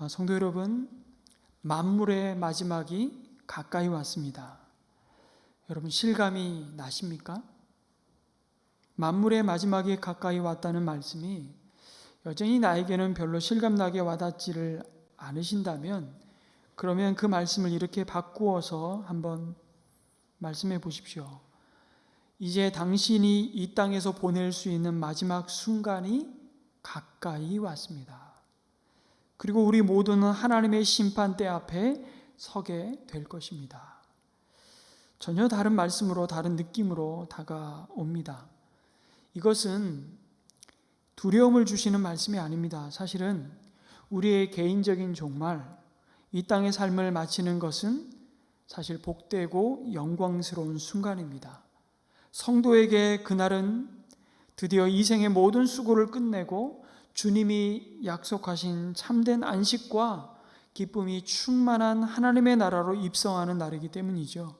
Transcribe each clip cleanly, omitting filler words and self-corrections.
성도 여러분, 만물의 마지막이 가까이 왔습니다. 여러분 실감이 나십니까? 만물의 마지막이 가까이 왔다는 말씀이 여전히 나에게는 별로 실감나게 와닿지를 않으신다면, 그러면 그 말씀을 이렇게 바꾸어서 한번 말씀해 보십시오. 이제 당신이 이 땅에서 보낼 수 있는 마지막 순간이 가까이 왔습니다. 그리고 우리 모두는 하나님의 심판대 앞에 서게 될 것입니다. 전혀 다른 말씀으로, 다른 느낌으로 다가옵니다. 이것은 두려움을 주시는 말씀이 아닙니다. 사실은 우리의 개인적인 종말, 이 땅의 삶을 마치는 것은 사실 복되고 영광스러운 순간입니다. 성도에게 그날은 드디어 이 생의 모든 수고를 끝내고 주님이 약속하신 참된 안식과 기쁨이 충만한 하나님의 나라로 입성하는 날이기 때문이죠.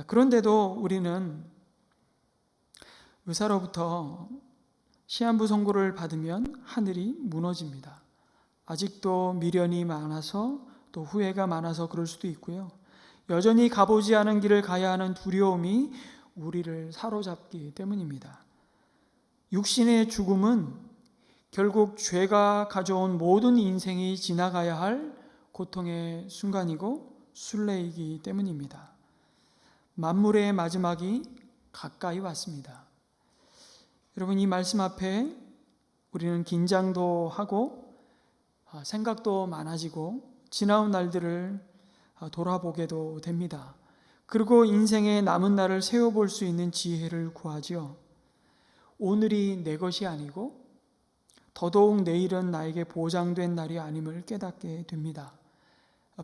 그런데도 우리는 의사로부터 시한부 선고를 받으면 하늘이 무너집니다. 아직도 미련이 많아서, 또 후회가 많아서 그럴 수도 있고요. 여전히 가보지 않은 길을 가야 하는 두려움이 우리를 사로잡기 때문입니다. 육신의 죽음은 결국 죄가 가져온 모든 인생이 지나가야 할 고통의 순간이고 순례이기 때문입니다. 만물의 마지막이 가까이 왔습니다. 여러분, 이 말씀 앞에 우리는 긴장도 하고 생각도 많아지고 지나온 날들을 돌아보게도 됩니다. 그리고 인생의 남은 날을 세워볼 수 있는 지혜를 구하지요. 오늘이 내 것이 아니고 더더욱 내일은 나에게 보장된 날이 아님을 깨닫게 됩니다.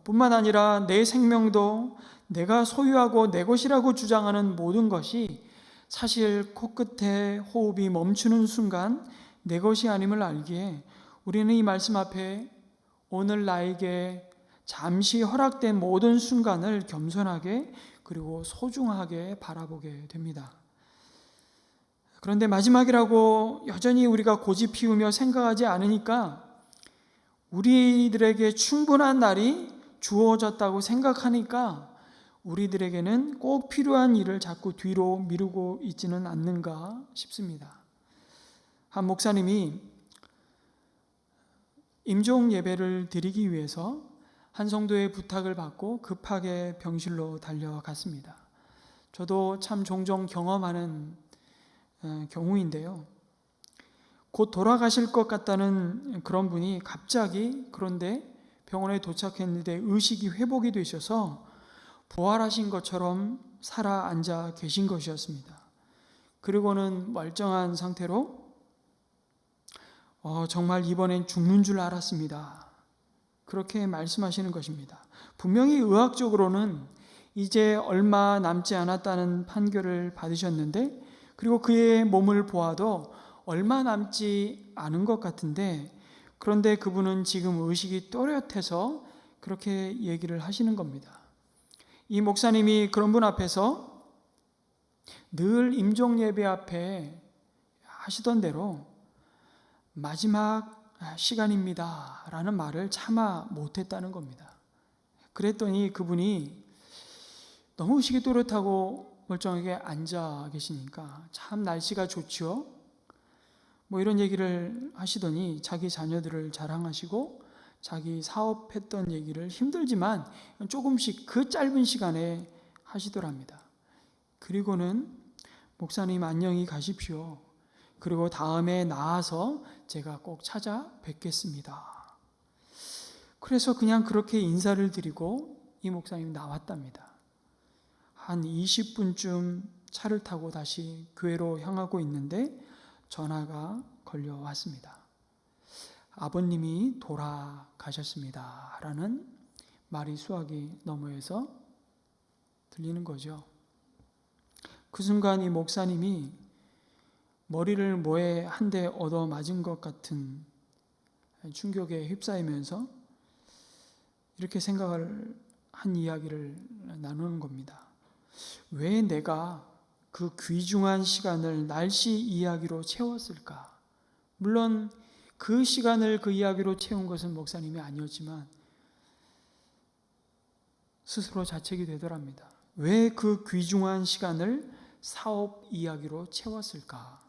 뿐만 아니라 내 생명도 내가 소유하고 내 것이라고 주장하는 모든 것이 사실 코끝에 호흡이 멈추는 순간 내 것이 아님을 알기에 우리는 이 말씀 앞에 오늘 나에게 잠시 허락된 모든 순간을 겸손하게 그리고 소중하게 바라보게 됩니다. 그런데 마지막이라고 여전히 우리가 고집 피우며 생각하지 않으니까 우리들에게 충분한 날이 주어졌다고 생각하니까 우리들에게는 꼭 필요한 일을 자꾸 뒤로 미루고 있지는 않는가 싶습니다. 한 목사님이 임종 예배를 드리기 위해서 한 성도의 부탁을 받고 급하게 병실로 달려갔습니다. 저도 참 종종 경험하는 경우인데요. 곧 돌아가실 것 같다는 그런 분이 갑자기 그런데 병원에 도착했는데 의식이 회복이 되셔서 부활하신 것처럼 살아 앉아 계신 것이었습니다. 그리고는 멀쩡한 상태로 정말 이번엔 죽는 줄 알았습니다. 그렇게 말씀하시는 것입니다. 분명히 의학적으로는 이제 얼마 남지 않았다는 판결을 받으셨는데, 그리고 그의 몸을 보아도 얼마 남지 않은 것 같은데, 그런데 그분은 지금 의식이 또렷해서 그렇게 얘기를 하시는 겁니다. 이 목사님이 그런 분 앞에서 늘 임종 예배 앞에 하시던 대로 마지막 시간입니다 라는 말을 차마 못했다는 겁니다. 그랬더니 그분이 너무 의식이 또렷하고 멀쩡하게 앉아 계시니까 참 날씨가 좋죠. 이런 얘기를 하시더니 자기 자녀들을 자랑하시고 자기 사업했던 얘기를 힘들지만 조금씩 그 짧은 시간에 하시더랍니다. 그리고는 목사님 안녕히 가십시오. 그리고 다음에 나와서 제가 꼭 찾아뵙겠습니다. 그래서 그냥 그렇게 인사를 드리고 이 목사님이 나왔답니다. 한 20분쯤 차를 타고 다시 교회로 향하고 있는데 전화가 걸려왔습니다. 아버님이 돌아가셨습니다 라는 말이 수화기 너머에서 들리는 거죠. 그 순간 이 목사님이 머리를 뭐에 한 대 얻어 맞은 것 같은 충격에 휩싸이면서 이렇게 생각을 한 이야기를 나누는 겁니다. 왜 내가 그 귀중한 시간을 날씨 이야기로 채웠을까? 물론 그 시간을 그 이야기로 채운 것은 목사님이 아니었지만 스스로 자책이 되더랍니다. 왜 그 귀중한 시간을 사업 이야기로 채웠을까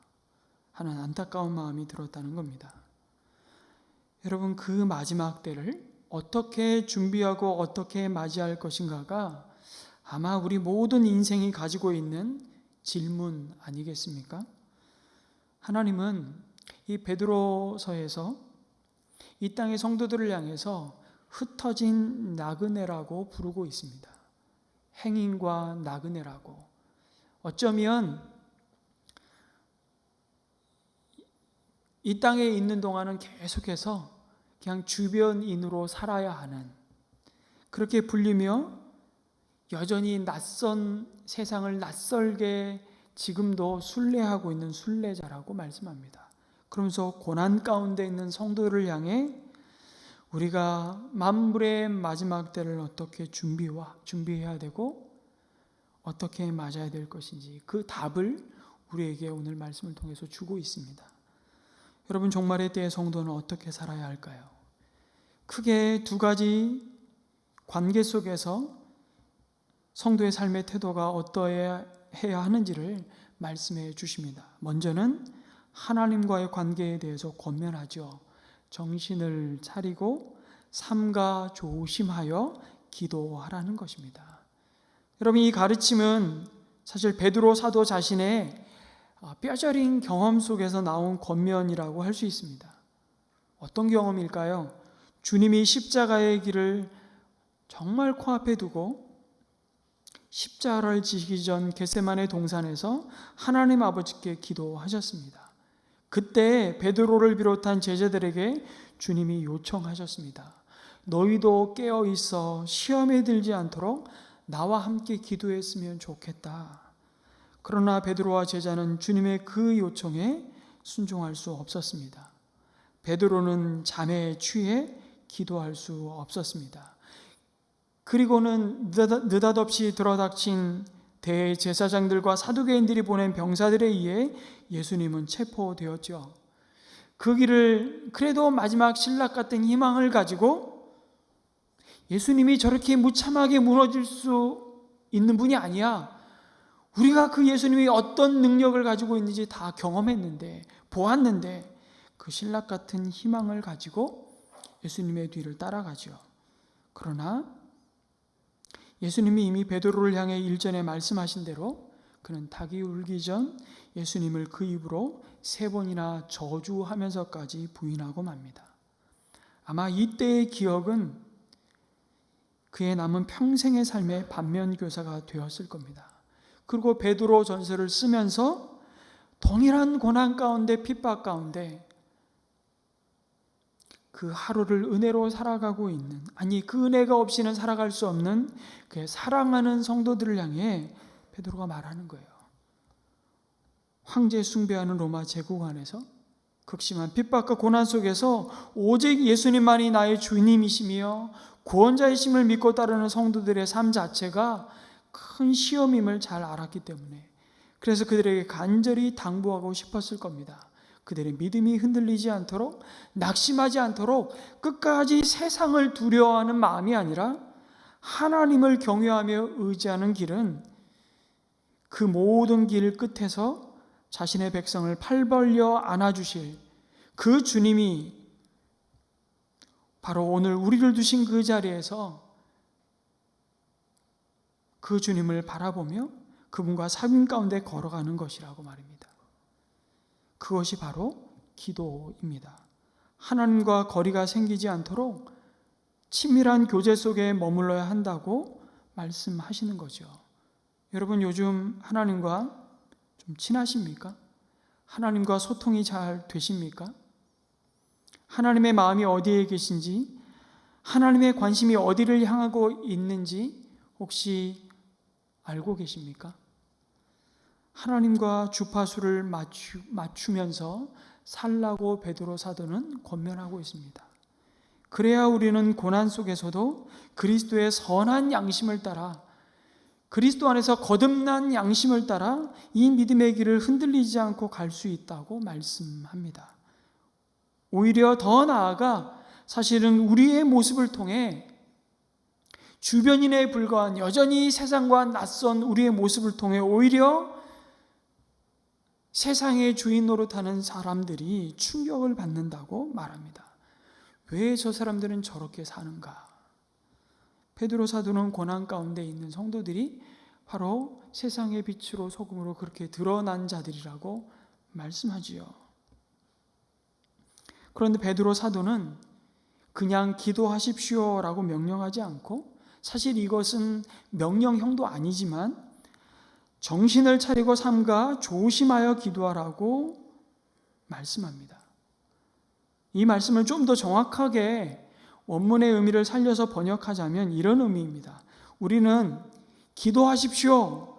하는 안타까운 마음이 들었다는 겁니다. 여러분, 그 마지막 때를 어떻게 준비하고 어떻게 맞이할 것인가가 아마 우리 모든 인생이 가지고 있는 질문 아니겠습니까? 하나님은 이 베드로서에서 이 땅의 성도들을 향해서 흩어진 나그네라고 부르고 있습니다. 행인과 나그네라고. 어쩌면 이 땅에 있는 동안은 계속해서 그냥 주변인으로 살아야 하는, 그렇게 불리며 여전히 낯선 세상을 낯설게 지금도 순례하고 있는 순례자라고 말씀합니다. 그러면서 고난 가운데 있는 성도를 향해 우리가 만물의 마지막 때를 어떻게 준비해야 되고 어떻게 맞아야 될 것인지 그 답을 우리에게 오늘 말씀을 통해서 주고 있습니다. 여러분, 종말의 때의 성도는 어떻게 살아야 할까요? 크게 두 가지 관계 속에서 성도의 삶의 태도가 어떠해야 하는지를 말씀해 주십니다. 먼저는 하나님과의 관계에 대해서 권면하죠. 정신을 차리고 삼가 조심하여 기도하라는 것입니다. 여러분, 이 가르침은 사실 베드로 사도 자신의 뼈저린 경험 속에서 나온 권면이라고 할 수 있습니다. 어떤 경험일까요? 주님이 십자가의 길을 정말 코앞에 두고 십자가를 지기 전 겟세마네 동산에서 하나님 아버지께 기도하셨습니다. 그때 베드로를 비롯한 제자들에게 주님이 요청하셨습니다. 너희도 깨어 있어 시험에 들지 않도록 나와 함께 기도했으면 좋겠다. 그러나 베드로와 제자는 주님의 그 요청에 순종할 수 없었습니다. 베드로는 잠에 취해 기도할 수 없었습니다. 그리고는 느닷없이 들어닥친 대제사장들과 사두개인들이 보낸 병사들에 의해 예수님은 체포되었죠. 그 길을 그래도 마지막 신락 같은 희망을 가지고 예수님이 저렇게 무참하게 무너질 수 있는 분이 아니야. 우리가 그 예수님이 어떤 능력을 가지고 있는지 다 경험했는데, 보았는데 그 신락 같은 희망을 가지고 예수님의 뒤를 따라가죠. 그러나 예수님이 이미 베드로를 향해 일전에 말씀하신 대로 그는 닭이 울기 전 예수님을 그 입으로 3번이나 저주하면서까지 부인하고 맙니다. 아마 이때의 기억은 그의 남은 평생의 삶의 반면교사가 되었을 겁니다. 그리고 베드로 전서를 쓰면서 동일한 고난 가운데 핍박 가운데 그 하루를 은혜로 살아가고 있는, 아니 그 은혜가 없이는 살아갈 수 없는 그의 사랑하는 성도들을 향해 베드로가 말하는 거예요. 황제 숭배하는 로마 제국 안에서 극심한 핍박과 고난 속에서 오직 예수님만이 나의 주님이시며 구원자이심을 믿고 따르는 성도들의 삶 자체가 큰 시험임을 잘 알았기 때문에, 그래서 그들에게 간절히 당부하고 싶었을 겁니다. 그들의 믿음이 흔들리지 않도록, 낙심하지 않도록 끝까지 세상을 두려워하는 마음이 아니라 하나님을 경외하며 의지하는 길은 그 모든 길 끝에서 자신의 백성을 팔 벌려 안아주실 그 주님이 바로 오늘 우리를 두신 그 자리에서 그 주님을 바라보며 그분과 삶 가운데 걸어가는 것이라고 말입니다. 그것이 바로 기도입니다. 하나님과 거리가 생기지 않도록 친밀한 교제 속에 머물러야 한다고 말씀하시는 거죠. 여러분, 요즘 하나님과 좀 친하십니까? 하나님과 소통이 잘 되십니까? 하나님의 마음이 어디에 계신지, 하나님의 관심이 어디를 향하고 있는지 혹시 알고 계십니까? 하나님과 주파수를 맞추면서 살라고 베드로 사도는 권면하고 있습니다. 그래야 우리는 고난 속에서도 그리스도의 선한 양심을 따라, 그리스도 안에서 거듭난 양심을 따라 이 믿음의 길을 흔들리지 않고 갈 수 있다고 말씀합니다. 오히려 더 나아가 사실은 우리의 모습을 통해 주변인에 불과한 여전히 세상과 낯선 우리의 모습을 통해 오히려 세상의 주인 노릇하는 사람들이 충격을 받는다고 말합니다. 왜 저 사람들은 저렇게 사는가? 베드로 사도는 고난 가운데 있는 성도들이 바로 세상의 빛으로 소금으로 그렇게 드러난 자들이라고 말씀하지요. 그런데 베드로 사도는 그냥 기도하십시오라고 명령하지 않고, 사실 이것은 명령형도 아니지만 정신을 차리고 삼가 조심하여 기도하라고 말씀합니다. 이 말씀을 좀 더 정확하게 원문의 의미를 살려서 번역하자면 이런 의미입니다. 우리는 기도하십시오,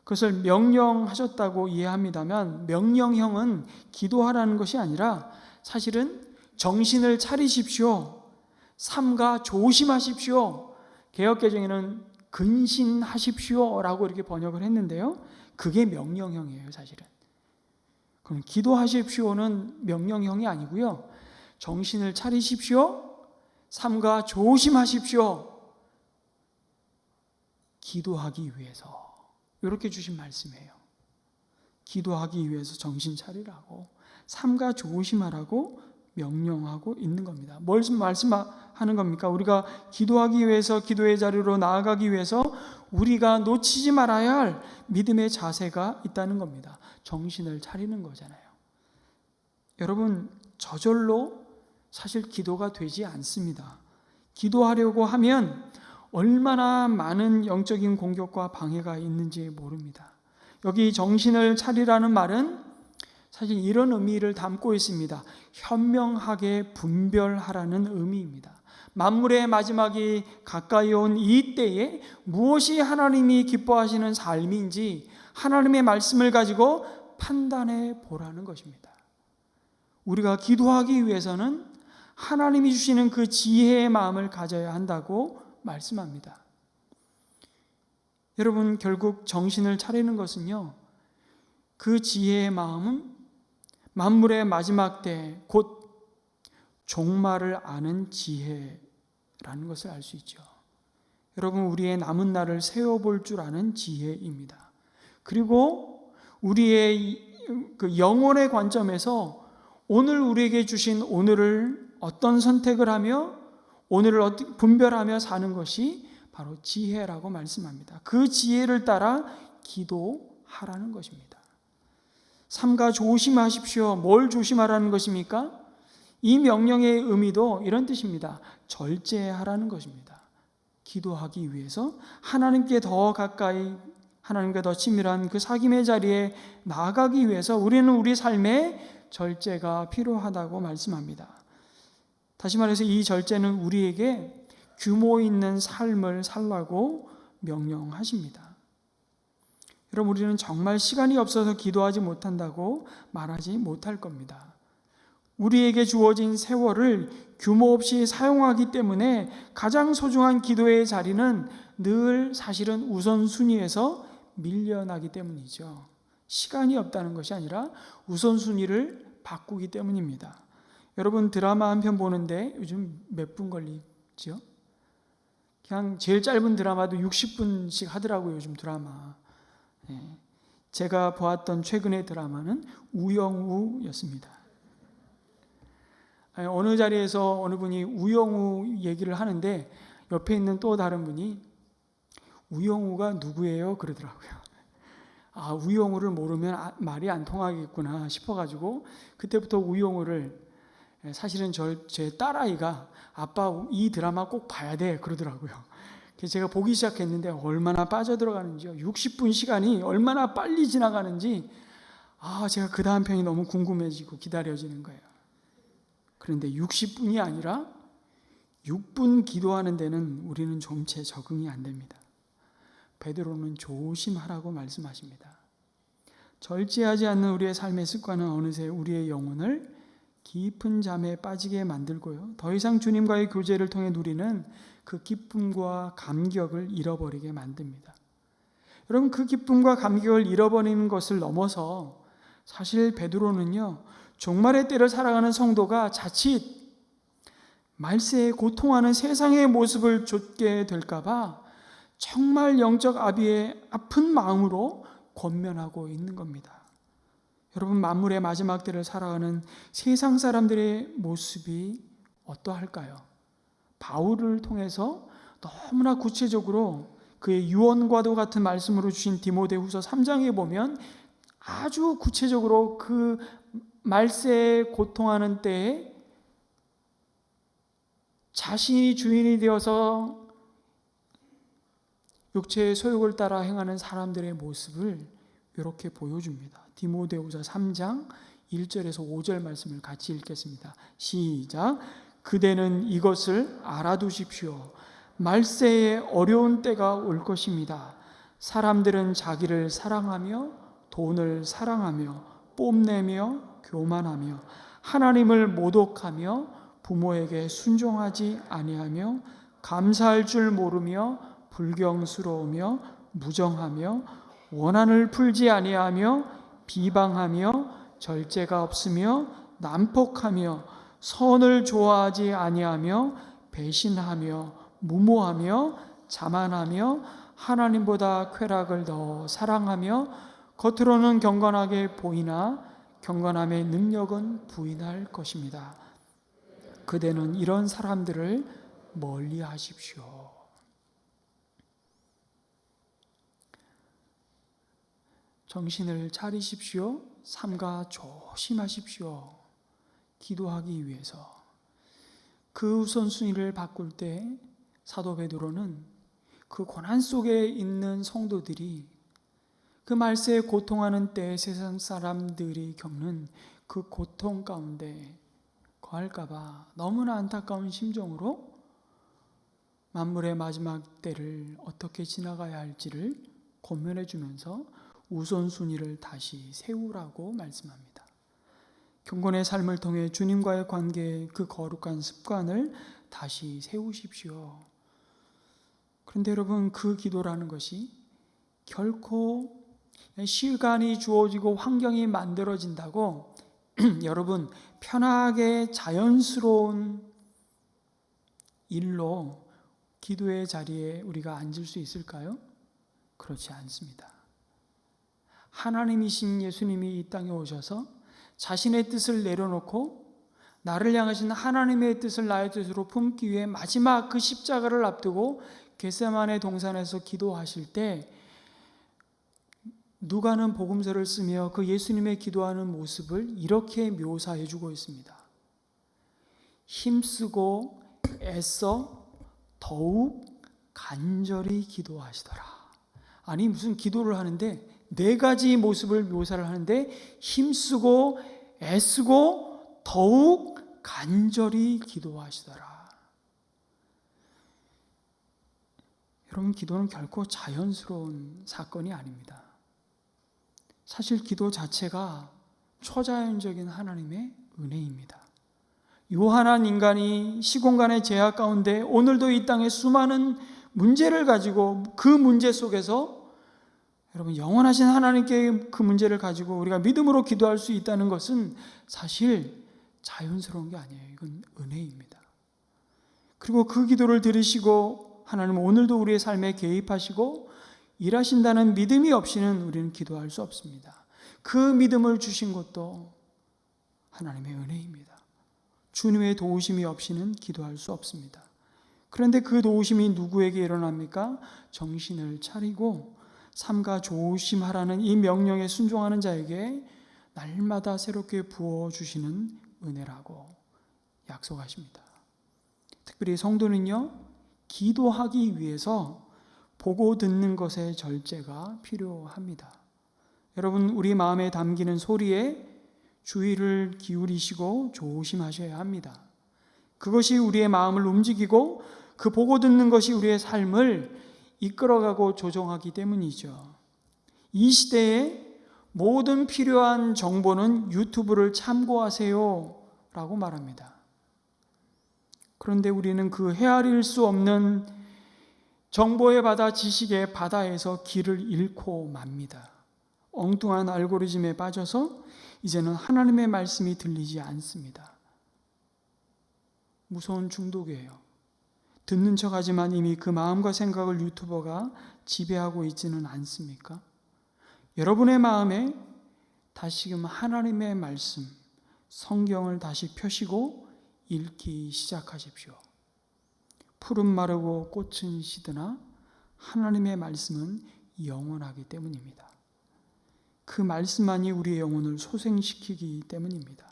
그것을 명령하셨다고 이해합니다만, 명령형은 기도하라는 것이 아니라 사실은 정신을 차리십시오, 삼가 조심하십시오, 개역개정에는 근신하십시오라고 이렇게 번역을 했는데요, 그게 명령형이에요. 사실은 그럼 기도하십시오는 명령형이 아니고요, 정신을 차리십시오, 삼가 조심하십시오, 기도하기 위해서, 이렇게 주신 말씀이에요. 기도하기 위해서 정신 차리라고, 삼가 조심하라고 명령하고 있는 겁니다. 뭘 말씀하는 겁니까? 우리가 기도하기 위해서, 기도의 자리로 나아가기 위해서 우리가 놓치지 말아야 할 믿음의 자세가 있다는 겁니다. 정신을 차리는 거잖아요. 여러분, 저절로 사실 기도가 되지 않습니다. 기도하려고 하면 얼마나 많은 영적인 공격과 방해가 있는지 모릅니다. 여기 정신을 차리라는 말은 사실 이런 의미를 담고 있습니다. 현명하게 분별하라는 의미입니다. 만물의 마지막이 가까이 온 이 때에 무엇이 하나님이 기뻐하시는 삶인지 하나님의 말씀을 가지고 판단해 보라는 것입니다. 우리가 기도하기 위해서는 하나님이 주시는 그 지혜의 마음을 가져야 한다고 말씀합니다. 여러분, 결국 정신을 차리는 것은요, 그 지혜의 마음은 만물의 마지막 때 곧 종말을 아는 지혜라는 것을 알 수 있죠. 여러분, 우리의 남은 날을 세워볼 줄 아는 지혜입니다. 그리고 우리의 그 영혼의 관점에서 오늘 우리에게 주신 오늘을 어떤 선택을 하며 오늘을 어떻게 분별하며 사는 것이 바로 지혜라고 말씀합니다. 그 지혜를 따라 기도하라는 것입니다. 삼가 조심하십시오. 뭘 조심하라는 것입니까? 이 명령의 의미도 이런 뜻입니다. 절제하라는 것입니다. 기도하기 위해서 하나님께 더 가까이, 하나님과 더 친밀한 그 사귐의 자리에 나아가기 위해서 우리는 우리 삶에 절제가 필요하다고 말씀합니다. 다시 말해서 이 절제는 우리에게 규모 있는 삶을 살라고 명령하십니다. 여러분, 우리는 정말 시간이 없어서 기도하지 못한다고 말하지 못할 겁니다. 우리에게 주어진 세월을 규모 없이 사용하기 때문에 가장 소중한 기도의 자리는 늘 사실은 우선순위에서 밀려나기 때문이죠. 시간이 없다는 것이 아니라 우선순위를 바꾸기 때문입니다. 여러분, 드라마 한 편 보는데 요즘 몇 분 걸리죠? 그냥 제일 짧은 드라마도 60분씩 하더라고요, 요즘 드라마. 제가 보았던 최근의 드라마는 우영우였습니다. 어느 자리에서 어느 분이 우영우 얘기를 하는데 옆에 있는 또 다른 분이 우영우가 누구예요? 그러더라고요. 아, 우영우를 모르면 말이 안 통하겠구나 싶어가지고 그때부터 우영우를, 사실은 제 딸아이가 아빠 이 드라마 꼭 봐야 돼 그러더라고요. 그래서 제가 보기 시작했는데 얼마나 빠져들어가는지요. 60분 시간이 얼마나 빨리 지나가는지 제가 그 다음 편이 너무 궁금해지고 기다려지는 거예요. 그런데 60분이 아니라 6분 기도하는 데는 우리는 좀 채 적응이 안 됩니다. 베드로는 조심하라고 말씀하십니다. 절제하지 않는 우리의 삶의 습관은 어느새 우리의 영혼을 깊은 잠에 빠지게 만들고요, 더 이상 주님과의 교제를 통해 누리는 그 기쁨과 감격을 잃어버리게 만듭니다. 여러분, 그 기쁨과 감격을 잃어버리는 것을 넘어서 사실 베드로는요, 종말의 때를 살아가는 성도가 자칫 말세에 고통하는 세상의 모습을 좇게 될까봐 정말 영적 아비의 아픈 마음으로 권면하고 있는 겁니다. 여러분, 만물의 마지막 때를 살아가는 세상 사람들의 모습이 어떠할까요? 바울을 통해서 너무나 구체적으로 그의 유언과도 같은 말씀으로 주신 디모데후서 3장에 보면 아주 구체적으로 그 말세에 고통하는 때에 자신이 주인이 되어서 육체의 소욕을 따라 행하는 사람들의 모습을 이렇게 보여줍니다. 디모데후서 3장 1절에서 5절 말씀을 같이 읽겠습니다. 시작. 그대는 이것을 알아두십시오. 말세에 어려운 때가 올 것입니다. 사람들은 자기를 사랑하며 돈을 사랑하며 뽐내며 교만하며 하나님을 모독하며 부모에게 순종하지 아니하며 감사할 줄 모르며 불경스러우며 무정하며 원한을 풀지 아니하며 비방하며 절제가 없으며 난폭하며 선을 좋아하지 아니하며 배신하며 무모하며 자만하며 하나님보다 쾌락을 더 사랑하며 겉으로는 경건하게 보이나 경건함의 능력은 부인할 것입니다. 그대는 이런 사람들을 멀리 하십시오. 정신을 차리십시오. 삼가 조심하십시오. 기도하기 위해서. 그 우선순위를 바꿀 때 사도 베드로는 그 고난 속에 있는 성도들이 그 말세에 고통하는 때 세상 사람들이 겪는 그 고통 가운데 거할까봐 너무나 안타까운 심정으로 만물의 마지막 때를 어떻게 지나가야 할지를 권면해 주면서 우선순위를 다시 세우라고 말씀합니다. 경건의 삶을 통해 주님과의 관계의 그 거룩한 습관을 다시 세우십시오. 그런데 여러분, 그 기도라는 것이 결코 시간이 주어지고 환경이 만들어진다고 여러분 편하게 자연스러운 일로 기도의 자리에 우리가 앉을 수 있을까요? 그렇지 않습니다. 하나님이신 예수님이 이 땅에 오셔서 자신의 뜻을 내려놓고 나를 향하신 하나님의 뜻을 나의 뜻으로 품기 위해 마지막 그 십자가를 앞두고 겟세마네 동산에서 기도하실 때 누가는 복음서를 쓰며 그 예수님의 기도하는 모습을 이렇게 묘사해 주고 있습니다. 힘쓰고 애써 더욱 간절히 기도하시더라. 아니, 무슨 기도를 하는데 네 가지 모습을 묘사를 하는데 힘쓰고 애쓰고 더욱 간절히 기도하시더라. 여러분, 기도는 결코 자연스러운 사건이 아닙니다. 사실 기도 자체가 초자연적인 하나님의 은혜입니다. 요한한 인간이 시공간의 제약 가운데 오늘도 이 땅에 수많은 문제를 가지고 그 문제 속에서 여러분 영원하신 하나님께 그 문제를 가지고 우리가 믿음으로 기도할 수 있다는 것은 사실 자연스러운 게 아니에요. 이건 은혜입니다. 그리고 그 기도를 들으시고 하나님은 오늘도 우리의 삶에 개입하시고 일하신다는 믿음이 없이는 우리는 기도할 수 없습니다. 그 믿음을 주신 것도 하나님의 은혜입니다. 주님의 도우심이 없이는 기도할 수 없습니다. 그런데 그 도우심이 누구에게 일어납니까? 정신을 차리고 삼가 조심하라는 이 명령에 순종하는 자에게 날마다 새롭게 부어주시는 은혜라고 약속하십니다. 특별히 성도는요, 기도하기 위해서 보고 듣는 것의 절제가 필요합니다. 여러분, 우리 마음에 담기는 소리에 주의를 기울이시고 조심하셔야 합니다. 그것이 우리의 마음을 움직이고 그 보고 듣는 것이 우리의 삶을 이끌어가고 조정하기 때문이죠. 이 시대에 모든 필요한 정보는 유튜브를 참고하세요 라고 말합니다. 그런데 우리는 그 헤아릴 수 없는 정보의 바다, 지식의 바다에서 길을 잃고 맙니다. 엉뚱한 알고리즘에 빠져서 이제는 하나님의 말씀이 들리지 않습니다. 무서운 중독이에요. 듣는 척하지만 이미 그 마음과 생각을 유튜버가 지배하고 있지는 않습니까? 여러분의 마음에 다시금 하나님의 말씀, 성경을 다시 펴시고 읽기 시작하십시오. 풀은 마르고 꽃은 시드나 하나님의 말씀은 영원하기 때문입니다. 그 말씀만이 우리의 영혼을 소생시키기 때문입니다.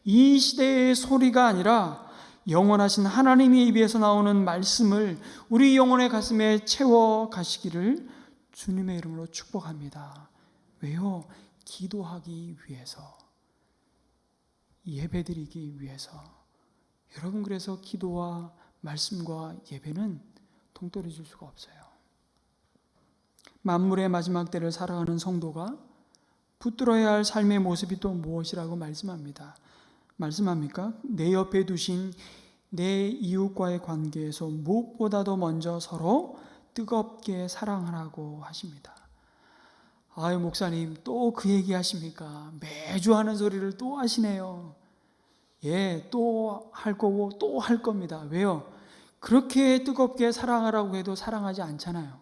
이 시대의 소리가 아니라 영원하신 하나님의 입에서 나오는 말씀을 우리 영혼의 가슴에 채워 가시기를 주님의 이름으로 축복합니다. 왜요? 기도하기 위해서, 예배드리기 위해서. 여러분, 그래서 기도와 말씀과 예배는 동떨어질 수가 없어요. 만물의 마지막 때를 살아가는 성도가 붙들어야 할 삶의 모습이 또 무엇이라고 말씀합니까? 내 옆에 두신 내 이웃과의 관계에서 무엇보다도 먼저 서로 뜨겁게 사랑하라고 하십니다. 아유, 목사님 또 그 얘기 하십니까? 매주 하는 소리를 또 하시네요. 예, 또 할 거고 또 할 겁니다. 왜요? 그렇게 뜨겁게 사랑하라고 해도 사랑하지 않잖아요.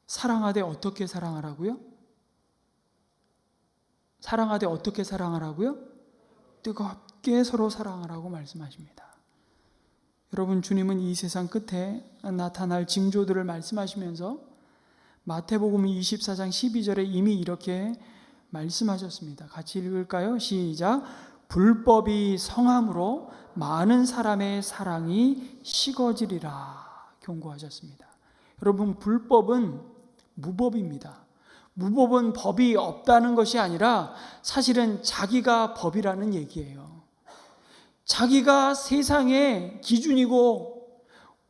사랑하되 어떻게 사랑하라고요? 사랑하되 어떻게 사랑하라고요? 뜨겁게 서로 사랑하라고 말씀하십니다. 여러분, 주님은 이 세상 끝에 나타날 징조들을 말씀하시면서 마태복음 24장 12절에 이미 이렇게 말씀하셨습니다. 같이 읽을까요? 시작. 불법이 성함으로 많은 사람의 사랑이 식어지리라 경고하셨습니다. 여러분, 불법은 무법입니다. 무법은 법이 없다는 것이 아니라 사실은 자기가 법이라는 얘기예요. 자기가 세상의 기준이고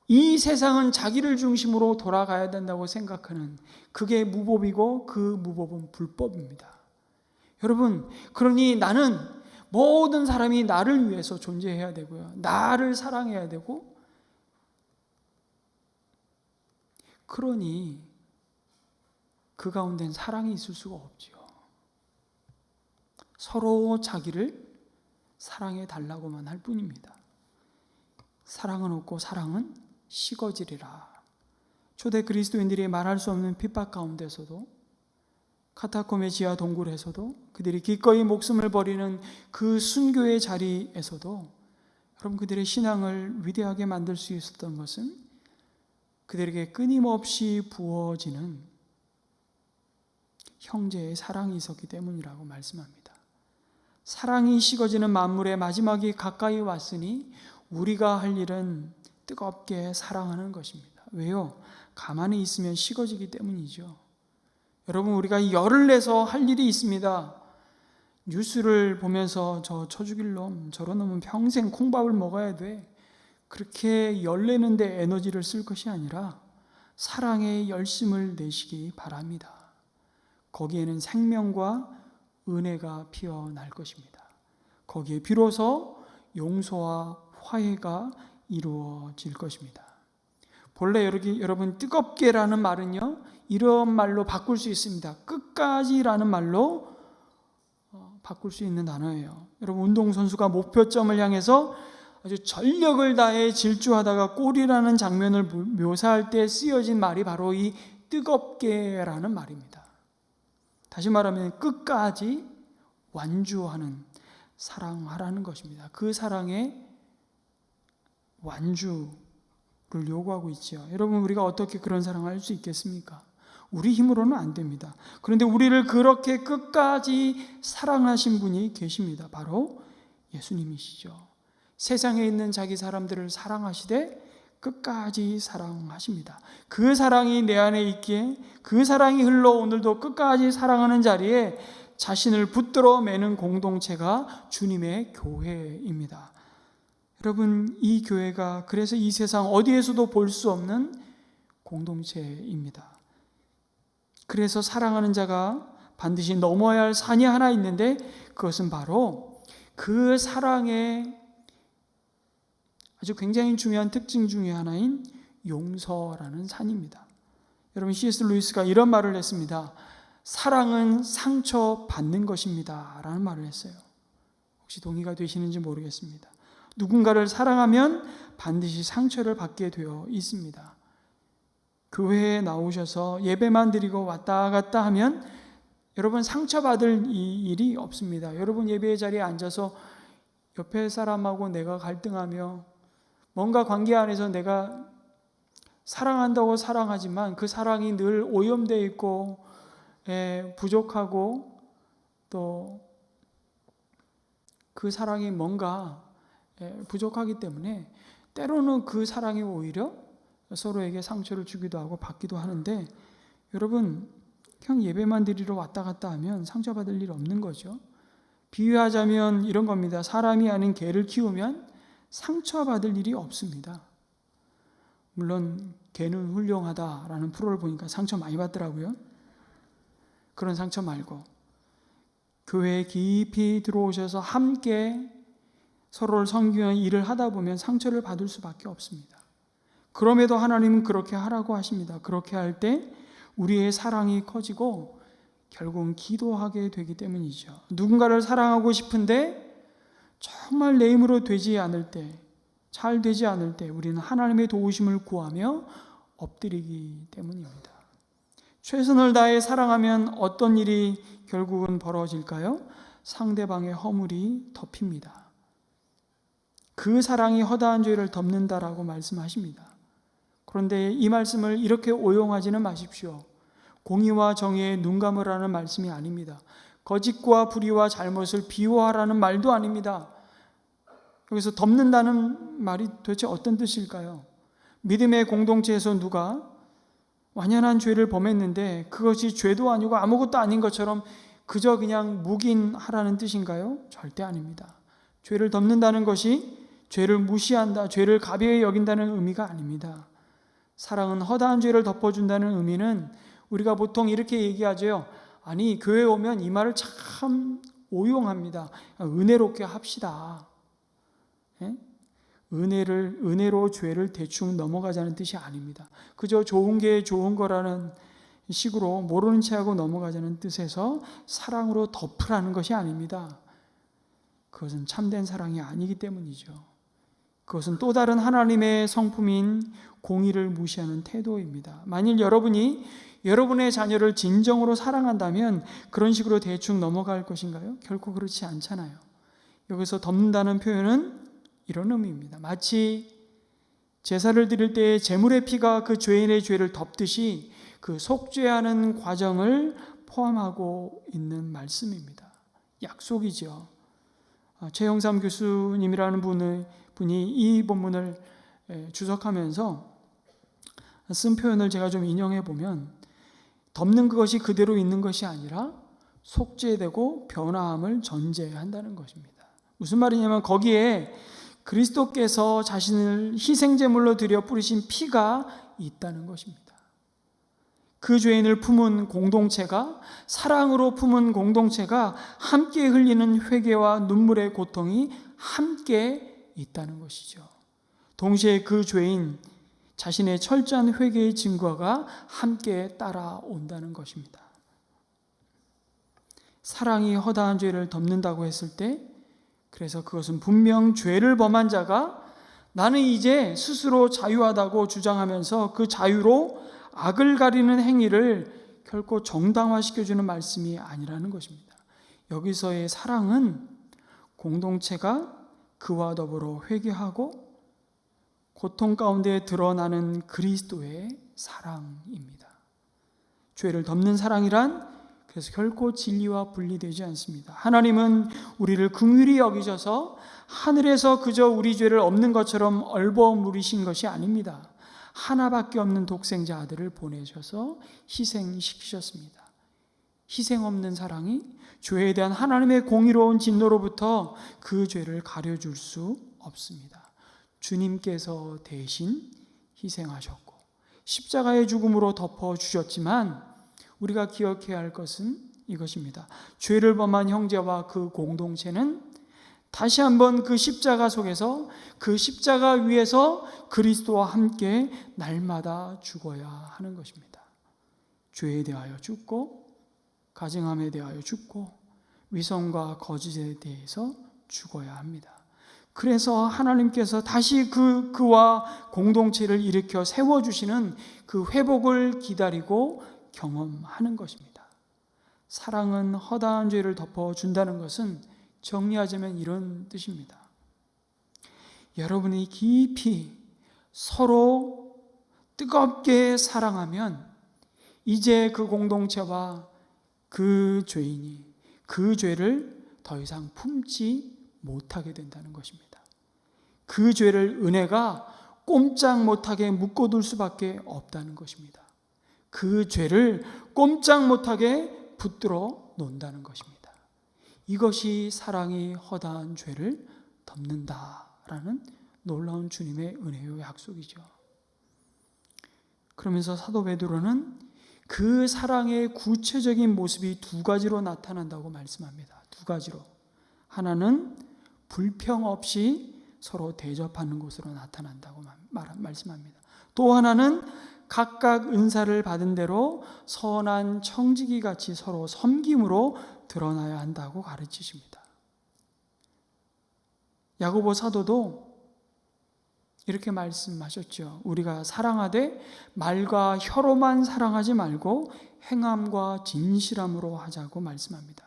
이 세상은 자기를 중심으로 돌아가야 된다고 생각하는, 그게 무법이고 그 무법은 불법입니다. 여러분, 그러니 나는 모든 사람이 나를 위해서 존재해야 되고요, 나를 사랑해야 되고, 그러니 그 가운데는 사랑이 있을 수가 없지요. 서로 자기를 사랑해 달라고만 할 뿐입니다. 사랑은 없고 사랑은 식어지리라. 초대 그리스도인들이 말할 수 없는 핍박 가운데서도, 카타콤의 지하 동굴에서도, 그들이 기꺼이 목숨을 버리는 그 순교의 자리에서도 여러분, 그들의 신앙을 위대하게 만들 수 있었던 것은 그들에게 끊임없이 부어지는 형제의 사랑이 있었기 때문이라고 말씀합니다. 사랑이 식어지는 만물의 마지막이 가까이 왔으니 우리가 할 일은 뜨겁게 사랑하는 것입니다. 왜요? 가만히 있으면 식어지기 때문이죠. 여러분, 우리가 열을 내서 할 일이 있습니다. 뉴스를 보면서 저 죽일 놈, 저런 놈은 평생 콩밥을 먹어야 돼, 그렇게 열내는데 에너지를 쓸 것이 아니라 사랑의 열심을 내시기 바랍니다. 거기에는 생명과 은혜가 피어날 것입니다. 거기에 비로소 용서와 화해가 이루어질 것입니다. 본래 여러분, 뜨겁게라는 말은요, 이런 말로 바꿀 수 있습니다. 끝까지라는 말로 바꿀 수 있는 단어예요. 여러분, 운동선수가 목표점을 향해서 아주 전력을 다해 질주하다가 골이라는 장면을 묘사할 때 쓰여진 말이 바로 이 뜨겁게라는 말입니다. 다시 말하면 끝까지 완주하는, 사랑하라는 것입니다. 그 사랑의 완주를 요구하고 있죠. 여러분, 우리가 어떻게 그런 사랑을 할 수 있겠습니까? 우리 힘으로는 안 됩니다. 그런데 우리를 그렇게 끝까지 사랑하신 분이 계십니다. 바로 예수님이시죠. 세상에 있는 자기 사람들을 사랑하시되 끝까지 사랑하십니다. 그 사랑이 내 안에 있기에 그 사랑이 흘러 오늘도 끝까지 사랑하는 자리에 자신을 붙들어 매는 공동체가 주님의 교회입니다. 여러분, 이 교회가 그래서 이 세상 어디에서도 볼 수 없는 공동체입니다. 그래서 사랑하는 자가 반드시 넘어야 할 산이 하나 있는데, 그것은 바로 그 사랑의 아주 굉장히 중요한 특징 중에 하나인 용서라는 산입니다. 여러분, C.S. 루이스가 이런 말을 했습니다. 사랑은 상처받는 것입니다 라는 말을 했어요. 혹시 동의가 되시는지 모르겠습니다. 누군가를 사랑하면 반드시 상처를 받게 되어 있습니다. 교회에 나오셔서 예배만 드리고 왔다 갔다 하면 여러분 상처받을 일이 없습니다. 여러분 예배의 자리에 앉아서 옆에 사람하고 내가 갈등하며 뭔가 관계 안에서 내가 사랑한다고 사랑하지만 그 사랑이 늘 오염되어 있고 부족하고 또 그 사랑이 뭔가 부족하기 때문에 때로는 그 사랑이 오히려 서로에게 상처를 주기도 하고 받기도 하는데, 여러분 그냥 예배만 드리러 왔다 갔다 하면 상처받을 일 없는 거죠. 비유하자면 이런 겁니다. 사람이 아닌 개를 키우면 상처받을 일이 없습니다. 물론 개는 훌륭하다라는 프로를 보니까 상처 많이 받더라고요. 그런 상처 말고 교회에 깊이 들어오셔서 함께 서로를 섬기는 일을 하다 보면 상처를 받을 수밖에 없습니다. 그럼에도 하나님은 그렇게 하라고 하십니다. 그렇게 할 때 우리의 사랑이 커지고 결국은 기도하게 되기 때문이죠. 누군가를 사랑하고 싶은데 정말 내 힘으로 되지 않을 때, 잘 되지 않을 때 우리는 하나님의 도우심을 구하며 엎드리기 때문입니다. 최선을 다해 사랑하면 어떤 일이 결국은 벌어질까요? 상대방의 허물이 덮입니다. 그 사랑이 허다한 죄를 덮는다라고 말씀하십니다. 그런데 이 말씀을 이렇게 오용하지는 마십시오. 공의와 정의에 눈 감으라는 말씀이 아닙니다. 거짓과 불의와 잘못을 비호하라는 말도 아닙니다. 여기서 덮는다는 말이 도대체 어떤 뜻일까요? 믿음의 공동체에서 누가 완연한 죄를 범했는데 그것이 죄도 아니고 아무것도 아닌 것처럼 그저 그냥 묵인하라는 뜻인가요? 절대 아닙니다. 죄를 덮는다는 것이 죄를 무시한다, 죄를 가벼이 여긴다는 의미가 아닙니다. 사랑은 허다한 죄를 덮어준다는 의미는 우리가 보통 이렇게 얘기하죠. 아니, 교회에 오면 이 말을 참 오용합니다. 은혜롭게 합시다. 은혜로 죄를 대충 넘어가자는 뜻이 아닙니다. 그저 좋은 게 좋은 거라는 식으로 모르는 체하고 넘어가자는 뜻에서 사랑으로 덮으라는 것이 아닙니다. 그것은 참된 사랑이 아니기 때문이죠. 그것은 또 다른 하나님의 성품인 공의를 무시하는 태도입니다. 만일 여러분이 여러분의 자녀를 진정으로 사랑한다면 그런 식으로 대충 넘어갈 것인가요? 결코 그렇지 않잖아요. 여기서 덮는다는 표현은 이런 의미입니다. 마치 제사를 드릴 때 제물의 피가 그 죄인의 죄를 덮듯이 그 속죄하는 과정을 포함하고 있는 말씀입니다. 약속이죠. 최영삼 교수님이라는 분이 이 본문을 주석하면서 쓴 표현을 제가 좀 인용해 보면, 덮는 그것이 그대로 있는 것이 아니라 속죄되고 변화함을 전제한다는 것입니다. 무슨 말이냐면 거기에 그리스도께서 자신을 희생제물로 드려 뿌리신 피가 있다는 것입니다. 그 죄인을 품은 공동체가, 사랑으로 품은 공동체가 함께 흘리는 회개와 눈물의 고통이 함께 있다는 것이죠. 동시에 그 죄인 자신의 철저한 회개의 증거가 함께 따라온다는 것입니다. 사랑이 허다한 죄를 덮는다고 했을 때, 그래서 그것은 분명 죄를 범한 자가 나는 이제 스스로 자유하다고 주장하면서 그 자유로 악을 가리는 행위를 결코 정당화시켜주는 말씀이 아니라는 것입니다. 여기서의 사랑은 공동체가 그와 더불어 회개하고 고통 가운데 드러나는 그리스도의 사랑입니다. 죄를 덮는 사랑이란 그래서 결코 진리와 분리되지 않습니다. 하나님은 우리를 긍휼히 여기셔서 하늘에서 그저 우리 죄를 없는 것처럼 얼버무리신 것이 아닙니다. 하나밖에 없는 독생자 아들을 보내셔서 희생시키셨습니다. 희생 없는 사랑이 죄에 대한 하나님의 공의로운 진노로부터 그 죄를 가려줄 수 없습니다. 주님께서 대신 희생하셨고 십자가의 죽음으로 덮어주셨지만 우리가 기억해야 할 것은 이것입니다. 죄를 범한 형제와 그 공동체는 다시 한번 그 십자가 속에서, 그 십자가 위에서 그리스도와 함께 날마다 죽어야 하는 것입니다. 죄에 대하여 죽고 가증함에 대하여 죽고 위선과 거짓에 대해서 죽어야 합니다. 그래서 하나님께서 다시 그와 공동체를 일으켜 세워주시는 그 회복을 기다리고 경험하는 것입니다. 사랑은 허다한 죄를 덮어준다는 것은 정리하자면 이런 뜻입니다. 여러분이 깊이 서로 뜨겁게 사랑하면 이제 그 공동체와 그 죄인이 그 죄를 더 이상 품지 못하게 된다는 것입니다. 그 죄를 은혜가 꼼짝 못하게 묶어둘 수밖에 없다는 것입니다. 그 죄를 꼼짝 못하게 붙들어 놓는다는 것입니다. 이것이 사랑이 허다한 죄를 덮는다라는 놀라운 주님의 은혜의 약속이죠. 그러면서 사도 베드로는 그 사랑의 구체적인 모습이 두 가지로 나타난다고 말씀합니다. 두 가지로. 하나는 불평 없이 서로 대접하는 것으로 나타난다고 말씀합니다. 또 하나는 각각 은사를 받은 대로 선한 청지기 같이 서로 섬김으로 드러나야 한다고 가르치십니다. 야고보 사도도 이렇게 말씀하셨죠. 우리가 사랑하되 말과 혀로만 사랑하지 말고 행함과 진실함으로 하자고 말씀합니다.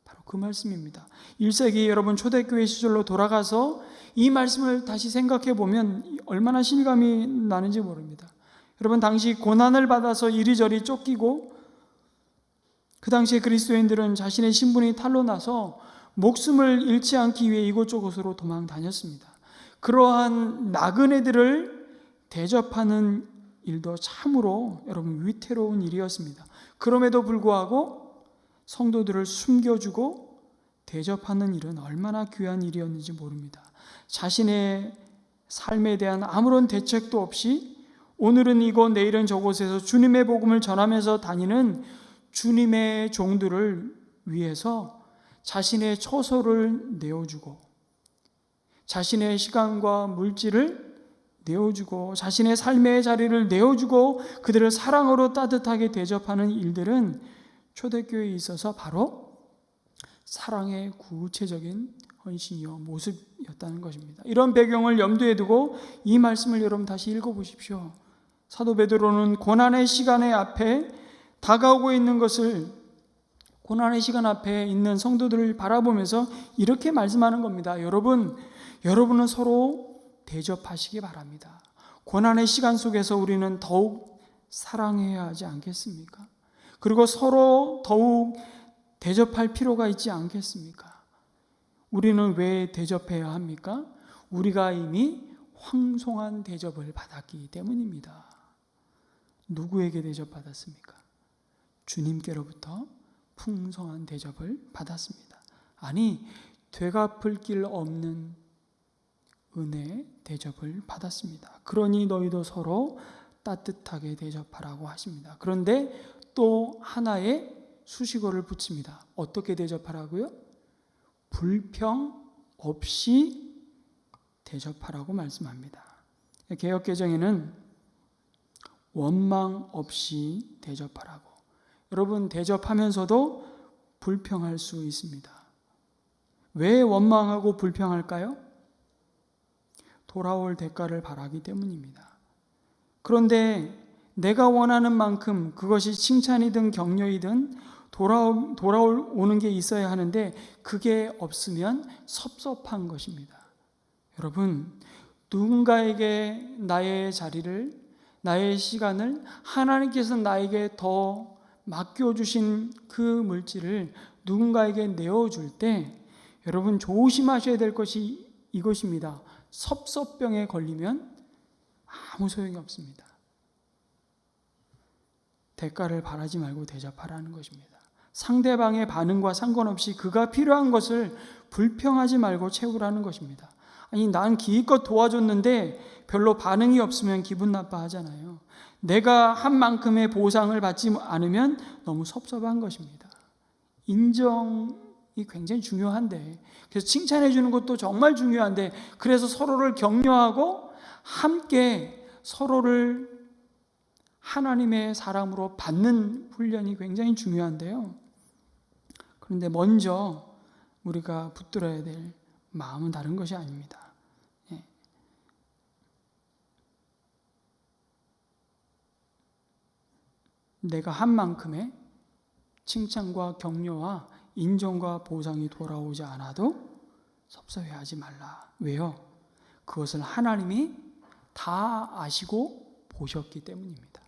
바로 그 말씀입니다. 1세기 여러분 초대교회 시절로 돌아가서 이 말씀을 다시 생각해 보면 얼마나 실감이 나는지 모릅니다. 여러분 당시 고난을 받아서 이리저리 쫓기고 그 당시에 그리스도인들은 자신의 신분이 탄로나서 목숨을 잃지 않기 위해 이곳저곳으로 도망 다녔습니다. 그러한 나그네들을 대접하는 일도 참으로 여러분 위태로운 일이었습니다. 그럼에도 불구하고 성도들을 숨겨주고 대접하는 일은 얼마나 귀한 일이었는지 모릅니다. 자신의 삶에 대한 아무런 대책도 없이 오늘은 이곳 내일은 저곳에서 주님의 복음을 전하면서 다니는 주님의 종들을 위해서 자신의 처소를 내어주고 자신의 시간과 물질을 내어주고 자신의 삶의 자리를 내어주고 그들을 사랑으로 따뜻하게 대접하는 일들은 초대교회에 있어서 바로 사랑의 구체적인 헌신이요 모습이었다는 것입니다. 이런 배경을 염두에 두고 이 말씀을 여러분 다시 읽어보십시오. 사도 베드로는 고난의 시간의 앞에 다가오고 있는 것을 고난의 시간 앞에 있는 성도들을 바라보면서 이렇게 말씀하는 겁니다. 여러분은 서로 대접하시기 바랍니다. 고난의 시간 속에서 우리는 더욱 사랑해야 하지 않겠습니까? 그리고 서로 더욱 대접할 필요가 있지 않겠습니까? 우리는 왜 대접해야 합니까? 우리가 이미 황송한 대접을 받았기 때문입니다. 누구에게 대접받았습니까? 주님께로부터 풍성한 대접을 받았습니다. 아니, 되갚을 길 없는 은혜 대접을 받았습니다. 그러니 너희도 서로 따뜻하게 대접하라고 하십니다. 그런데 또 하나의 수식어를 붙입니다. 어떻게 대접하라고요? 불평 없이 대접하라고 말씀합니다. 개역개정에는 원망 없이 대접하라고. 여러분 대접하면서도 불평할 수 있습니다. 왜 원망하고 불평할까요? 돌아올 대가를 바라기 때문입니다. 그런데 내가 원하는 만큼 그것이 칭찬이든 격려이든 돌아오는 게 있어야 하는데 그게 없으면 섭섭한 것입니다. 여러분, 누군가에게 나의 자리를, 나의 시간을 하나님께서 나에게 더 맡겨주신 그 물질을 누군가에게 내어줄 때 여러분 조심하셔야 될 것이 이것입니다. 섭섭병에 걸리면 아무 소용이 없습니다. 대가를 바라지 말고 대접하라는 것입니다. 상대방의 반응과 상관없이 그가 필요한 것을 불평하지 말고 채우라는 것입니다. 아니, 난 기껏 도와줬는데 별로 반응이 없으면 기분 나빠하잖아요. 내가 한 만큼의 보상을 받지 않으면 너무 섭섭한 것입니다. 인정이 굉장히 중요한데, 그래서 칭찬해 주는 것도 정말 중요한데, 그래서 서로를 격려하고 함께 서로를 하나님의 사람으로 받는 훈련이 굉장히 중요한데요. 그런데 먼저 우리가 붙들어야 될 마음은 다른 것이 아닙니다. 내가 한 만큼의 칭찬과 격려와 인정과 보상이 돌아오지 않아도 섭섭해하지 말라. 왜요? 그것을 하나님이 다 아시고 보셨기 때문입니다.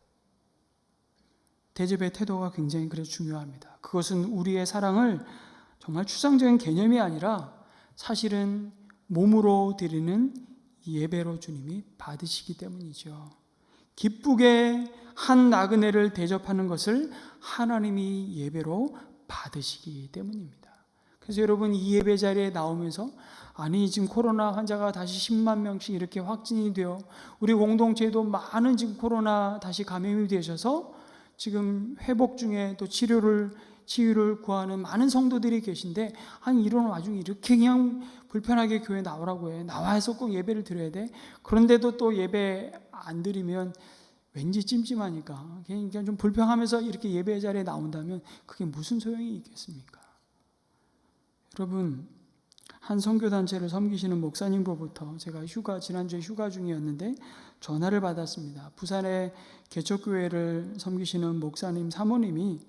대접의 태도가 굉장히 그래서 중요합니다. 그것은 우리의 사랑을 정말 추상적인 개념이 아니라 사실은 몸으로 드리는 예배로 주님이 받으시기 때문이죠. 기쁘게 한 나그네를 대접하는 것을 하나님이 예배로 받으시기 때문입니다. 그래서 여러분 이 예배 자리에 나오면서 아니 지금 코로나 환자가 다시 10만 명씩 이렇게 확진이 되어 우리 공동체에도 많은 지금 코로나 다시 감염이 되셔서 지금 회복 중에 또 치유를 구하는 많은 성도들이 계신데 아니 이런 와중에 이렇게 그냥 불편하게 교회 나오라고 해. 나와서 꼭 예배를 드려야 돼. 그런데도 또 예배 안 드리면 왠지 찜찜하니까 그냥 좀 불평하면서 이렇게 예배 자리에 나온다면 그게 무슨 소용이 있겠습니까? 여러분 한 선교단체를 섬기시는 목사님으로부터 제가 지난주에 휴가 중이었는데 전화를 받았습니다. 부산의 개척교회를 섬기시는 목사님 사모님이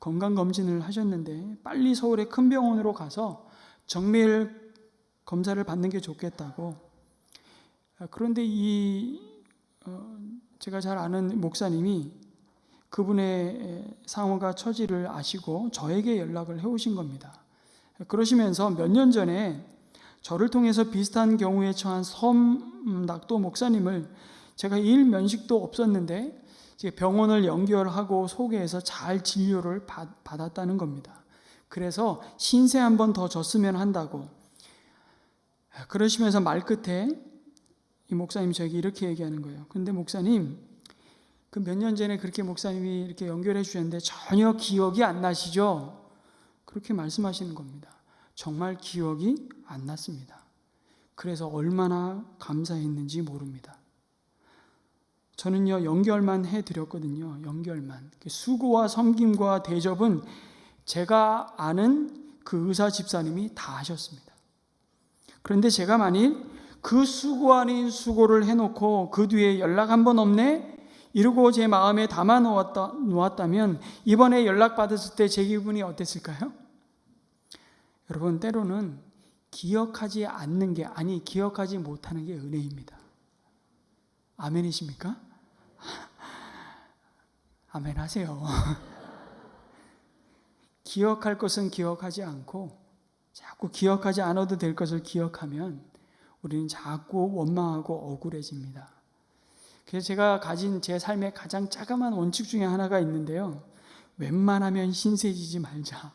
건강검진을 하셨는데 빨리 서울의 큰 병원으로 가서 정밀 검사를 받는 게 좋겠다고. 그런데 제가 잘 아는 목사님이 그분의 상황과 처지를 아시고 저에게 연락을 해오신 겁니다. 그러시면서 몇 년 전에 저를 통해서 비슷한 경우에 처한 섬낙도 목사님을 제가 일 면식도 없었는데 병원을 연결하고 소개해서 잘 진료를 받았다는 겁니다. 그래서 신세 한 번 더 졌으면 한다고. 그러시면서 말끝에 이 목사님이 저에게 이렇게 얘기하는 거예요. 근데 목사님, 그 몇 년 전에 그렇게 목사님이 이렇게 연결해 주셨는데 전혀 기억이 안 나시죠? 그렇게 말씀하시는 겁니다. 정말 기억이 안 났습니다. 그래서 얼마나 감사했는지 모릅니다. 저는요 연결만 해드렸거든요. 연결만. 수고와 섬김과 대접은 제가 아는 그 의사 집사님이 다 하셨습니다. 그런데 제가 만일 그 수고 아닌 수고를 해놓고 그 뒤에 연락 한 번 없네? 이러고 제 마음에 담아 놓았다면 이번에 연락받았을 때 제 기분이 어땠을까요? 여러분 때로는 기억하지 않는 게 기억하지 못하는 게 은혜입니다. 아멘이십니까? 아멘 하세요. 기억할 것은 기억하지 않고 자꾸 기억하지 않아도 될 것을 기억하면 우리는 자꾸 원망하고 억울해집니다. 그래서 제가 가진 제 삶의 가장 자그마한 원칙 중에 하나가 있는데요. 웬만하면 신세지지 말자.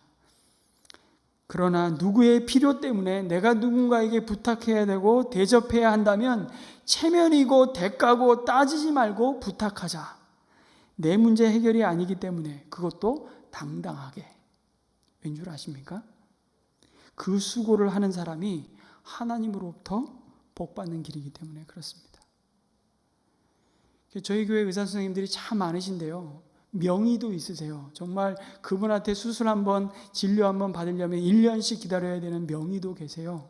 그러나 누구의 필요 때문에 내가 누군가에게 부탁해야 되고 대접해야 한다면 체면이고 대가고 따지지 말고 부탁하자. 내 문제 해결이 아니기 때문에 그것도 당당하게. 왠 줄 아십니까? 그 수고를 하는 사람이 하나님으로부터 복받는 길이기 때문에 그렇습니다. 저희 교회 의사 선생님들이 참 많으신데요. 명의도 있으세요. 정말 그분한테 수술 한번 진료 한번 받으려면 1년씩 기다려야 되는 명의도 계세요.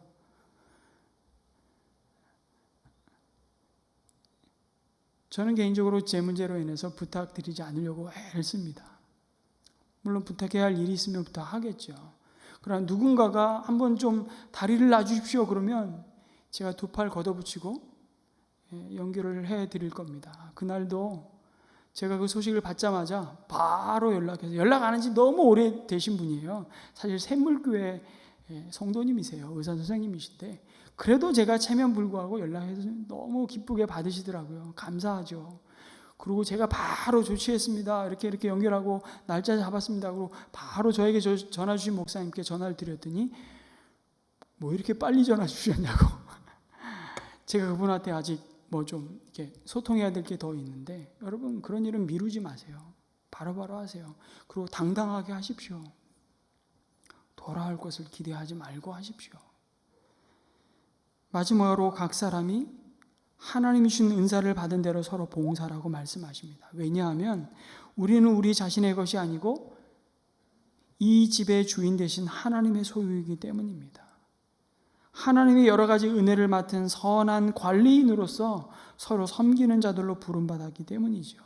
저는 개인적으로 제 문제로 인해서 부탁드리지 않으려고 애를 씁니다. 물론 부탁해야 할 일이 있으면 부탁하겠죠. 그러나 누군가가 한번 좀 다리를 놔주십시오 그러면 제가 두 팔 걷어붙이고 연결을 해드릴 겁니다. 그날도 제가 그 소식을 받자마자 바로 연락해서 연락 안 한 지 너무 오래되신 분이에요. 사실 샘물교회 성도님이세요. 의사 선생님이신데 그래도 제가 체면 불구하고 연락해서 너무 기쁘게 받으시더라고요. 감사하죠. 그리고 제가 바로 조치했습니다. 이렇게 연결하고 날짜 잡았습니다. 그리고 바로 저에게 전화 주신 목사님께 전화를 드렸더니 뭐 이렇게 빨리 전화 주셨냐고. 제가 그분한테 아직 뭐 좀 이렇게 소통해야 될 게 더 있는데 여러분 그런 일은 미루지 마세요. 바로바로 하세요. 그리고 당당하게 하십시오. 돌아올 것을 기대하지 말고 하십시오. 마지막으로 각 사람이 하나님이 주신 은사를 받은 대로 서로 봉사라고 말씀하십니다. 왜냐하면 우리는 우리 자신의 것이 아니고 이 집의 주인 되신 하나님의 소유이기 때문입니다. 하나님의 여러 가지 은혜를 맡은 선한 관리인으로서 서로 섬기는 자들로 부름받았기 때문이죠.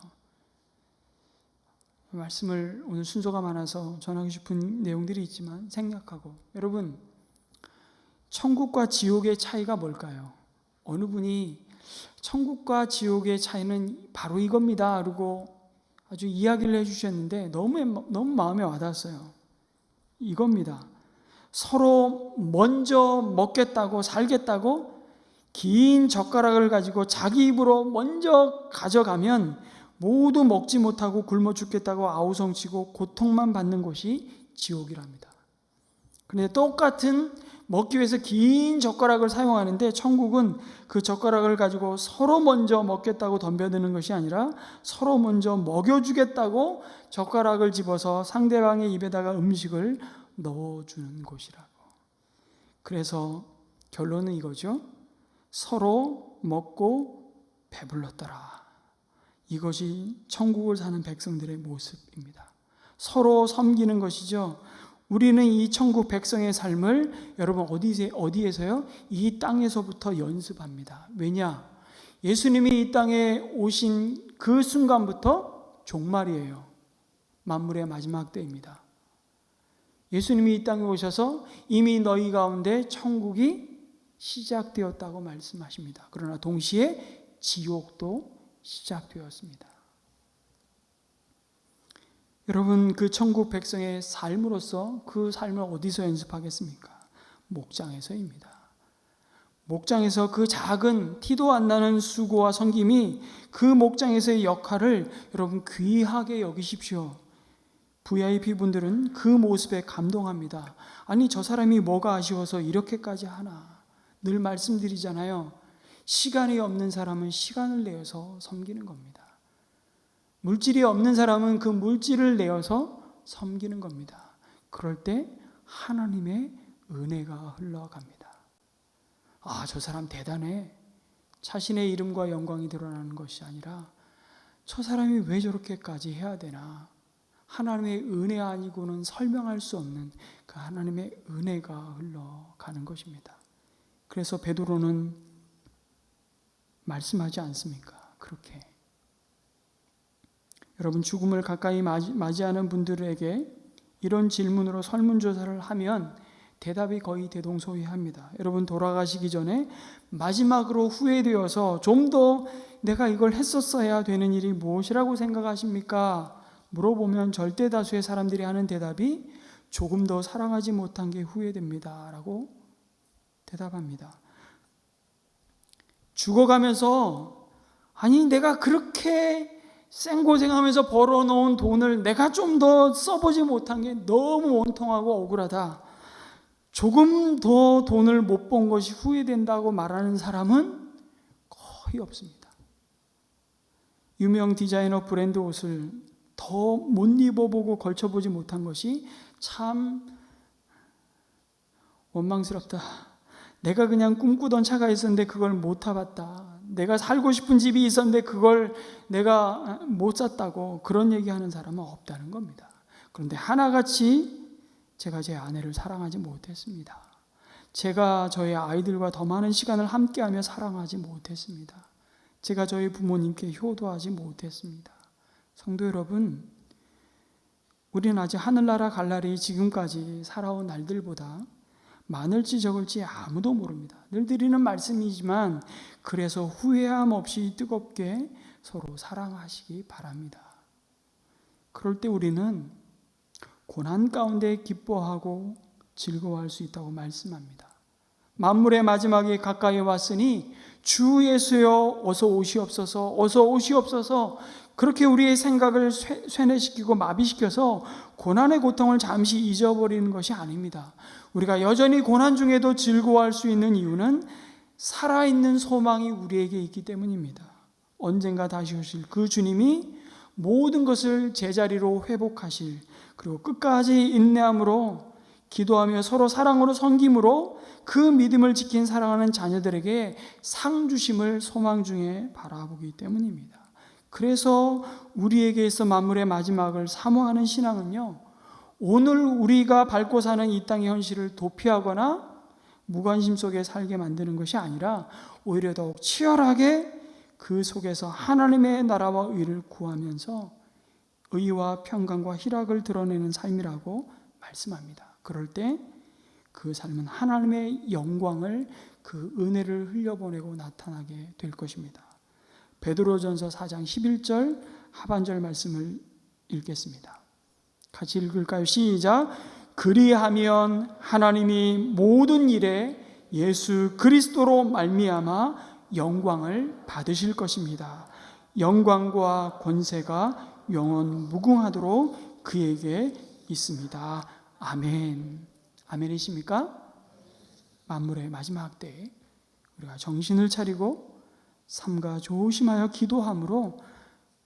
말씀을 오늘 순서가 많아서 전하고 싶은 내용들이 있지만 생략하고, 여러분, 천국과 지옥의 차이가 뭘까요? 어느 분이 천국과 지옥의 차이는 바로 이겁니다 그러고 아주 이야기를 해주셨는데 너무 마음에 와닿았어요. 이겁니다. 서로 먼저 먹겠다고 살겠다고 긴 젓가락을 가지고 자기 입으로 먼저 가져가면 모두 먹지 못하고 굶어 죽겠다고 아우성치고 고통만 받는 곳이 지옥이랍니다. 그런데 똑같은 먹기 위해서 긴 젓가락을 사용하는데 천국은 그 젓가락을 가지고 서로 먼저 먹겠다고 덤벼드는 것이 아니라 서로 먼저 먹여주겠다고 젓가락을 집어서 상대방의 입에다가 음식을 넣어주는 곳이라고. 그래서 결론은 이거죠. 서로 먹고 배불렀더라. 이것이 천국을 사는 백성들의 모습입니다. 서로 섬기는 것이죠. 우리는 이 천국 백성의 삶을 여러분 어디에서요? 이 땅에서부터 연습합니다. 왜냐? 예수님이 이 땅에 오신 그 순간부터 종말이에요. 만물의 마지막 때입니다. 예수님이 이 땅에 오셔서 이미 너희 가운데 천국이 시작되었다고 말씀하십니다. 그러나 동시에 지옥도 시작되었습니다. 여러분, 그 천국 백성의 삶으로서 그 삶을 어디서 연습하겠습니까? 목장에서입니다. 목장에서 그 작은 티도 안 나는 수고와 섬김이 그 목장에서의 역할을 여러분 귀하게 여기십시오. VIP 분들은 그 모습에 감동합니다. 아니, 저 사람이 뭐가 아쉬워서 이렇게까지 하나. 늘 말씀드리잖아요. 시간이 없는 사람은 시간을 내어서 섬기는 겁니다. 물질이 없는 사람은 그 물질을 내어서 섬기는 겁니다. 그럴 때 하나님의 은혜가 흘러갑니다. 아, 저 사람 대단해. 자신의 이름과 영광이 드러나는 것이 아니라 저 사람이 왜 저렇게까지 해야 되나. 하나님의 은혜 아니고는 설명할 수 없는 그 하나님의 은혜가 흘러가는 것입니다. 그래서 베드로는 말씀하지 않습니까? 그렇게. 여러분, 죽음을 가까이 맞이하는 분들에게 이런 질문으로 설문조사를 하면 대답이 거의 대동소이합니다. 여러분, 돌아가시기 전에 마지막으로 후회되어서 좀 더 내가 이걸 했었어야 되는 일이 무엇이라고 생각하십니까? 물어보면 절대 다수의 사람들이 하는 대답이 조금 더 사랑하지 못한 게 후회됩니다 라고 대답합니다. 죽어가면서 아니, 내가 그렇게 생고생하면서 벌어놓은 돈을 내가 좀 더 써보지 못한 게 너무 원통하고 억울하다. 조금 더 돈을 못 번 것이 후회된다고 말하는 사람은 거의 없습니다. 유명 디자이너 브랜드 옷을 더 못 입어보고 걸쳐보지 못한 것이 참 원망스럽다. 내가 그냥 꿈꾸던 차가 있었는데 그걸 못 타봤다. 내가 살고 싶은 집이 있었는데 그걸 내가 못 샀다고 그런 얘기하는 사람은 없다는 겁니다. 그런데 하나같이 제가 제 아내를 사랑하지 못했습니다. 제가 저희 아이들과 더 많은 시간을 함께하며 사랑하지 못했습니다. 제가 저희 부모님께 효도하지 못했습니다. 성도 여러분, 우리는 아직 하늘나라 갈 날이 지금까지 살아온 날들보다 많을지 적을지 아무도 모릅니다. 늘 드리는 말씀이지만 그래서 후회함 없이 뜨겁게 서로 사랑하시기 바랍니다. 그럴 때 우리는 고난 가운데 기뻐하고 즐거워할 수 있다고 말씀합니다. 만물의 마지막이 가까이 왔으니 주 예수여 어서 오시옵소서, 어서 오시옵소서. 그렇게 우리의 생각을 쇠뇌시키고 마비시켜서 고난의 고통을 잠시 잊어버리는 것이 아닙니다. 우리가 여전히 고난 중에도 즐거워할 수 있는 이유는 살아있는 소망이 우리에게 있기 때문입니다. 언젠가 다시 오실 그 주님이 모든 것을 제자리로 회복하실, 그리고 끝까지 인내함으로 기도하며 서로 사랑으로 섬김으로 그 믿음을 지킨 사랑하는 자녀들에게 상 주심을 소망 중에 바라보기 때문입니다. 그래서 우리에게 있어 만물의 마지막을 사모하는 신앙은요, 오늘 우리가 밟고 사는 이 땅의 현실을 도피하거나 무관심 속에 살게 만드는 것이 아니라 오히려 더욱 치열하게 그 속에서 하나님의 나라와 의를 구하면서 의와 평강과 희락을 드러내는 삶이라고 말씀합니다. 그럴 때 그 삶은 하나님의 영광을, 그 은혜를 흘려보내고 나타나게 될 것입니다. 베드로전서 4장 11절 하반절 말씀을 읽겠습니다. 같이 읽을까요? 시작. 그리하면 하나님이 모든 일에 예수 그리스도로 말미암아 영광을 받으실 것입니다. 영광과 권세가 영원 무궁하도록 그에게 있습니다. 아멘. 아멘이십니까? 만물의 마지막 때에 우리가 정신을 차리고 삼가 조심하여 기도함으로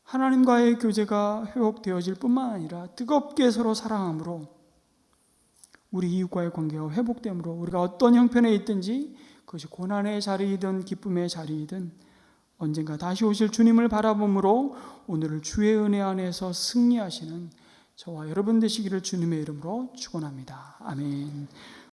하나님과의 교제가 회복되어질 뿐만 아니라 뜨겁게 서로 사랑함으로 우리 이웃과의 관계가 회복됨으로 우리가 어떤 형편에 있든지, 그것이 고난의 자리이든 기쁨의 자리이든 언젠가 다시 오실 주님을 바라봄으로 오늘을 주의 은혜 안에서 승리하시는 저와 여러분 되시기를 주님의 이름으로 축원합니다. 아멘.